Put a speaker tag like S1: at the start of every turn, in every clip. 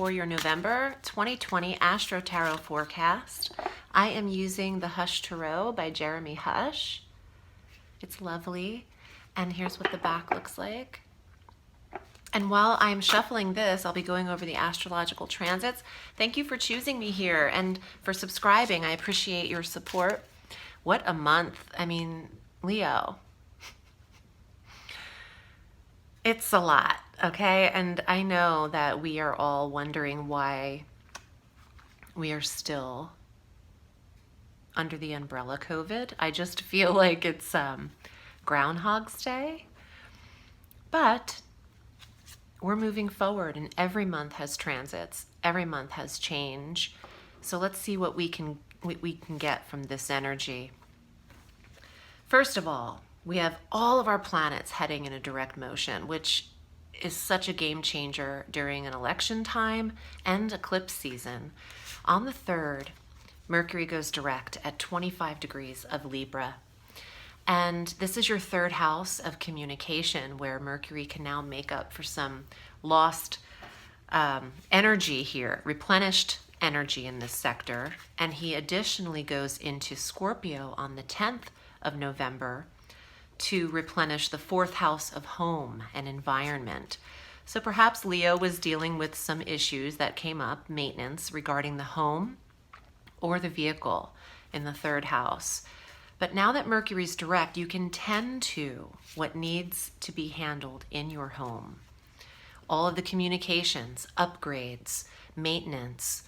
S1: for your November 2020 Astro Tarot Forecast. I am using the Hush Tarot by Jeremy Hush. It's lovely. And here's what the back looks like. And while I'm shuffling this, I'll be going over the astrological transits. Thank you for choosing me here and for subscribing. I appreciate your support. What a month. I mean, Leo. It's a lot, okay? And I know that we are all wondering why we are still under the umbrella COVID. I just feel like it's Groundhog's Day. But we're moving forward, and every month has transits. Every month has change. So let's see what we can get from this energy. First of all, we have all of our planets heading in a direct motion, which is such a game changer during an election time and eclipse season. On the 3rd, Mercury goes direct at 25 degrees of Libra. And this is your 3rd house of communication, where Mercury can now make up for some lost energy here, replenished energy in this sector. And he additionally goes into Scorpio on the 10th of November to replenish the 4th house of home and environment. So perhaps Leo was dealing with some issues that came up, maintenance regarding the home or the vehicle in the 3rd house. But now that Mercury's direct, you can tend to what needs to be handled in your home. All of the communications, upgrades, maintenance,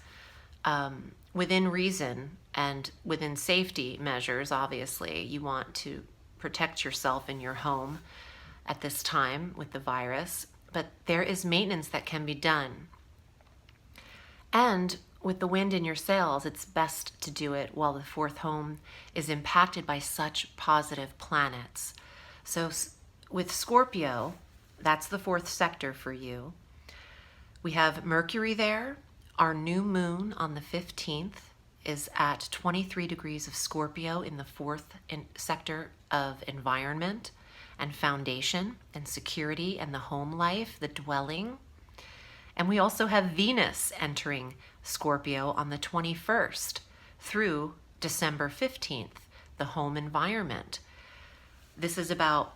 S1: within reason and within safety measures, obviously. You want to protect yourself in your home at this time with the virus, but there is maintenance that can be done. And with the wind in your sails, it's best to do it while the 4th home is impacted by such positive planets. So with Scorpio, that's the 4th sector for you. We have Mercury there. Our new moon on the 15th is at 23 degrees of Scorpio in the 4th sector of environment and foundation and security and the home life, the dwelling. And we also have Venus entering Scorpio on the 21st through December 15th, the home environment. This is about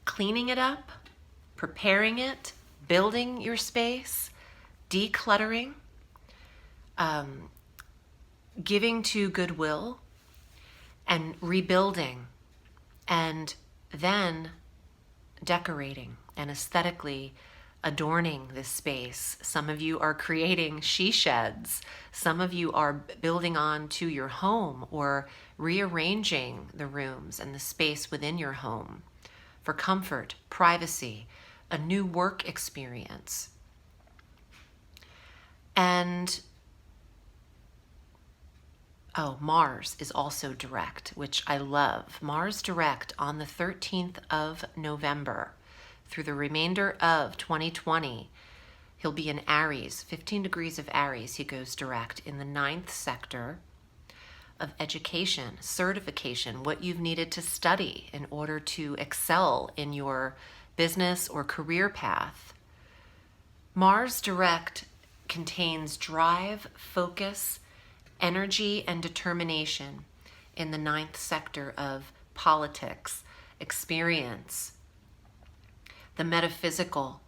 S1: cleaning it up, preparing it, building your space, decluttering, giving to goodwill, and rebuilding, and then decorating and aesthetically adorning this space. Some of you are creating she sheds. Some of you are building on to your home or rearranging the rooms and the space within your home for comfort, privacy, a new work experience. And Mars is also direct, which I love. Mars direct on the 13th of November through the remainder of 2020. He'll be in Aries, 15 degrees of Aries. He goes direct in the 9th sector of education, certification, what you've needed to study in order to excel in your business or career path. Mars direct contains drive, focus, energy, and determination in the 9th sector of politics, experience, the metaphysical,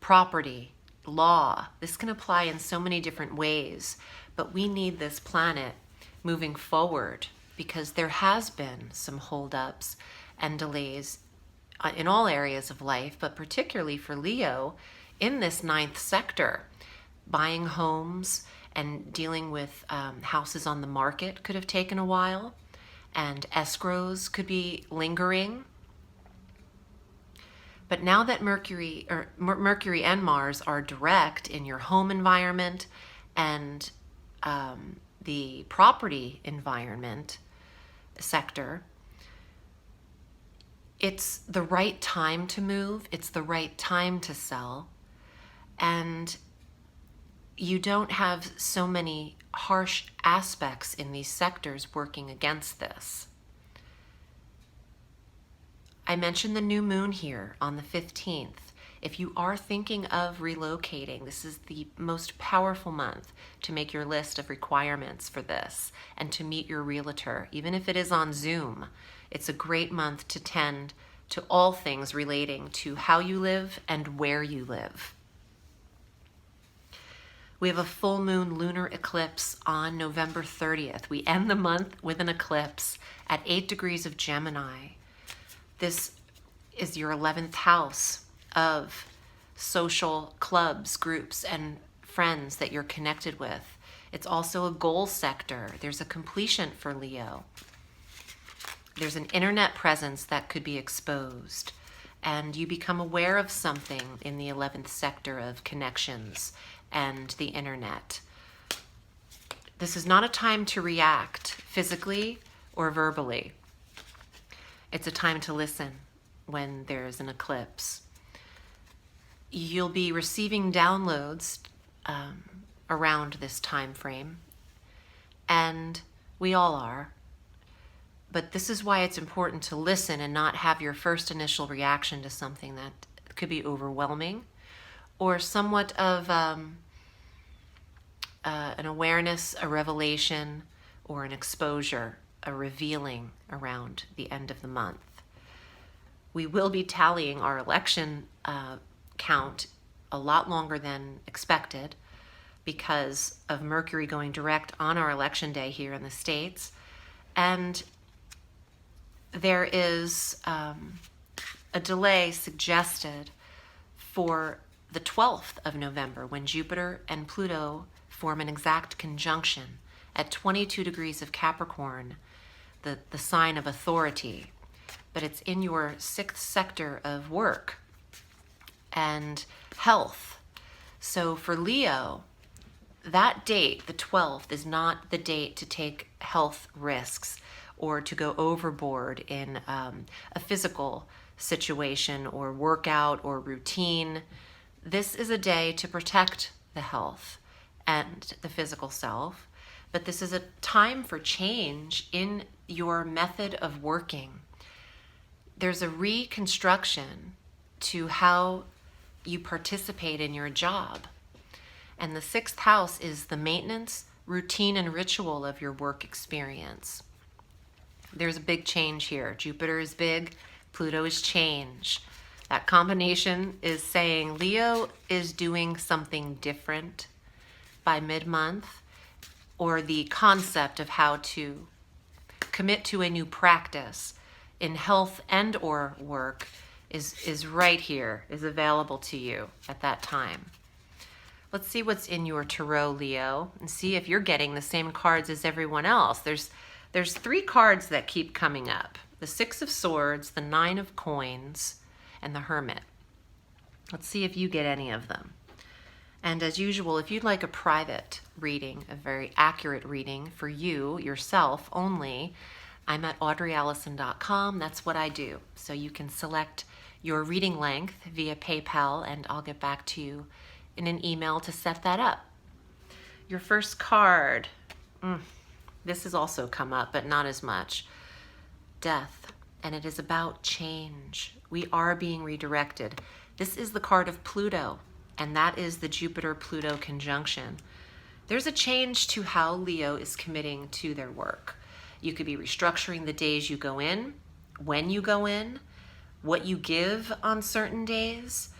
S1: property, law. This can apply in so many different ways, but we need this planet moving forward because there has been some holdups and delays in all areas of life, but particularly for Leo in this 9th sector. Buying homes and dealing with houses on the market could have taken a while, and escrows could be lingering. But now that Mercury and Mars are direct in your home environment and the property environment sector, it's the right time to move, it's the right time to sell, and you don't have so many harsh aspects in these sectors working against this. I mentioned the new moon here on the 15th. If you are thinking of relocating, this is the most powerful month to make your list of requirements for this and to meet your realtor, even if it is on Zoom. It's a great month to tend to all things relating to how you live and where you live. We have a full moon lunar eclipse on November 30th. We end the month with an eclipse at 8 degrees of Gemini. This is your 11th house of social clubs, groups, and friends that you're connected with. It's also a goal sector. There's a completion for Leo. There's an internet presence that could be exposed, and you become aware of something in the 11th sector of connections and the internet. This is not a time to react physically or verbally. It's a time to listen when there's an eclipse. You'll be receiving downloads around this time frame, and we all are. But this is why it's important to listen and not have your first initial reaction to something that could be overwhelming or somewhat of an awareness, a revelation, or an exposure, a revealing around the end of the month. We will be tallying our election count a lot longer than expected because of Mercury going direct on our election day here in the States. And there is a delay suggested for the 12th of November when Jupiter and Pluto form an exact conjunction at 22 degrees of Capricorn, the sign of authority. But it's in your 6th sector of work and health. So for Leo, that date, the 12th, is not the date to take health risks or to go overboard in a physical situation or workout or routine. This is a day to protect the health and the physical self, but this is a time for change in your method of working. There's a reconstruction to how you participate in your job. And the 6th house is the maintenance, routine, and ritual of your work experience. There's a big change here. Jupiter is big, Pluto is change. That combination is saying Leo is doing something different by mid-month, or the concept of how to commit to a new practice in health and or work is right here, is available to you at that time. Let's see what's in your tarot, Leo, and see if you're getting the same cards as everyone else. There's 3 cards that keep coming up. The 6 of Swords, the 9 of Coins, and the Hermit. Let's see if you get any of them. And as usual, if you'd like a private reading, a very accurate reading for you, yourself only, I'm at audreyalison.com. That's what I do. So you can select your reading length via PayPal, and I'll get back to you in an email to set that up. Your first card. This has also come up, but not as much. Death. And it is about change. We are being redirected. This is the card of Pluto, and that is the Jupiter-Pluto conjunction. There's a change to how Leo is committing to their work. You could be restructuring the days you go in, when you go in, what you give on certain days.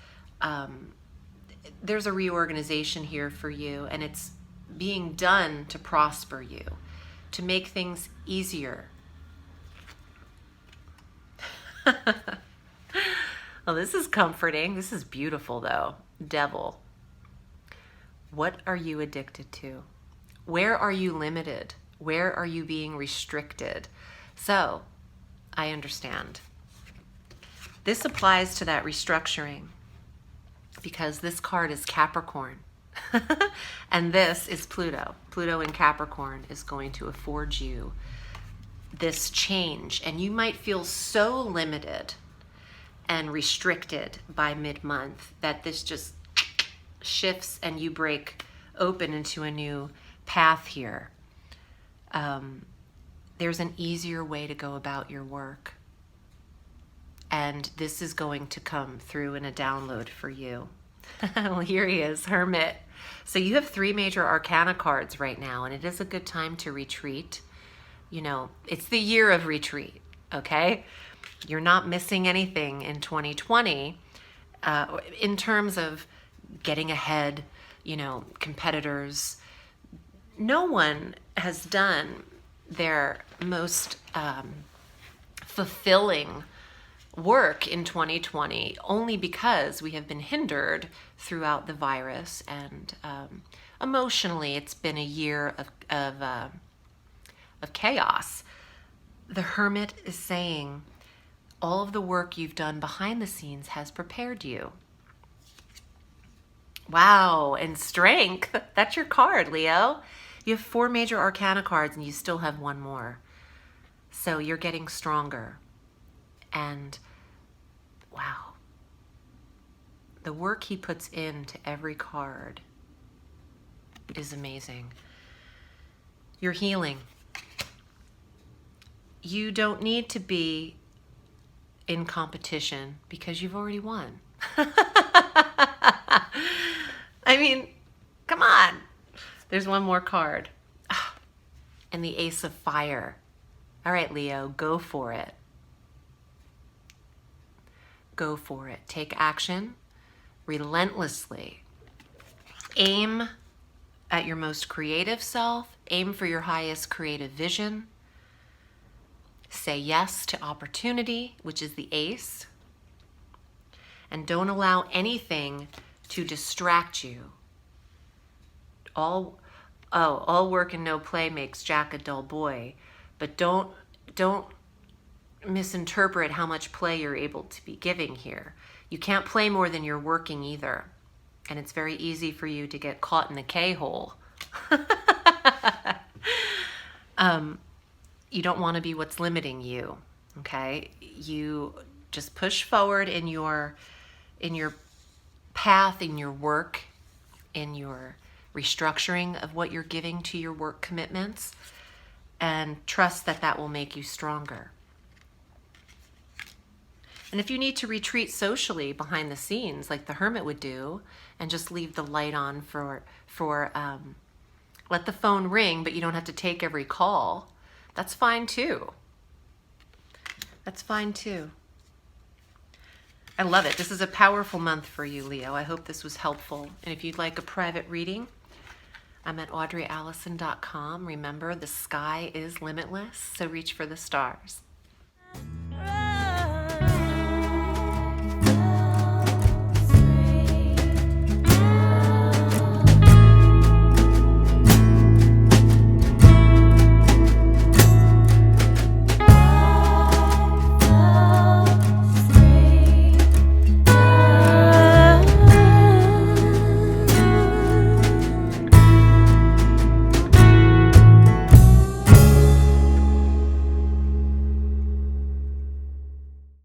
S1: There's a reorganization here for you, and it's being done to prosper you, to make things easier. Well, this is comforting. This is beautiful, though. Devil. What are you addicted to? Where are you limited? Where are you being restricted? So, I understand. This applies to that restructuring because this card is Capricorn. And this is Pluto. Pluto in Capricorn is going to afford you this change. And you might feel so limited and restricted by mid-month that this just shifts and you break open into a new path here. There's an easier way to go about your work. And this is going to come through in a download for you. Well, here he is, Hermit. So you have 3 major arcana cards right now, and it is a good time to retreat. You know, it's the year of retreat, okay? You're not missing anything in 2020 in terms of getting ahead, you know, competitors. No one has done their most fulfilling work in 2020 only because we have been hindered throughout the virus, and emotionally it's been a year of chaos. The Hermit is saying all of the work you've done behind the scenes has prepared you. Wow, and Strength, that's your card, Leo. You have 4 major arcana cards and you still have 1 more. So you're getting stronger. And wow, the work he puts into every card is amazing. You're healing. You don't need to be in competition because you've already won. I mean, come on. There's 1 more card. And the Ace of Fire. All right, Leo, go for it. Go for it. Take action relentlessly. Aim at your most creative self. Aim for your highest creative vision. Say yes to opportunity, which is the Ace. And don't allow anything to distract you. All work and no play makes Jack a dull boy. But don't misinterpret how much play you're able to be giving here. You can't play more than you're working either. And it's very easy for you to get caught in the K-hole. You don't want to be what's limiting you, okay? You just push forward in your path, in your work, in your restructuring of what you're giving to your work commitments, and trust that that will make you stronger. And if you need to retreat socially behind the scenes, like the Hermit would do, and just leave the light on for let the phone ring, but you don't have to take every call, that's fine too. That's fine too. I love it. This is a powerful month for you, Leo. I hope this was helpful. And if you'd like a private reading, I'm at audreyalison.com. Remember, the sky is limitless, so reach for the stars.